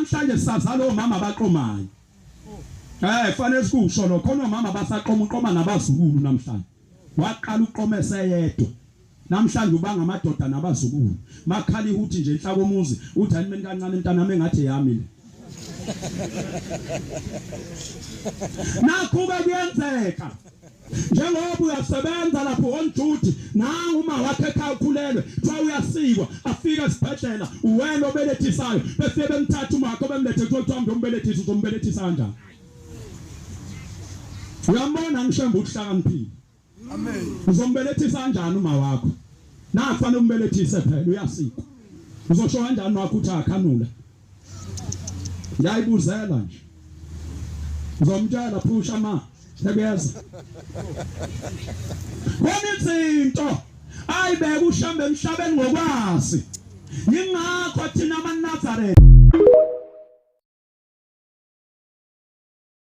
namhlanje sazalo mama abaqomayo fanele sikusho lo khona mama basaqoma nabazukulu namhlanje waqala uqomese yedwa namhlanje ubanga amadoda nabazukulu makhali ukuthi nje enhlaka omuzi uthi ayimeni kancane mntana mengathi yami le nakhuba kuyenzeka njengoba uyasebenza lapho on duty nangu uma wakhe ekhawukhulelwe kuthiwa uyasikwa afika esibhedlela uwena obelethisayo bese bemthatha umakho bemlethe kuthiwa umbelethisi uzombelethisa kanjani uyambona ngishemba ukuhlakaniphile amen uzombelethisa kanjani uma wakho nafanele umbelethise phela uyasikwa uzosho kanjani wakho uthi akhanula ngiyayibuzela nje uzomtshela phusha ma Nebeza. Izinto ayibeka ushambe emhlabeni ngokwazi. Yingakho thina amaNazaretha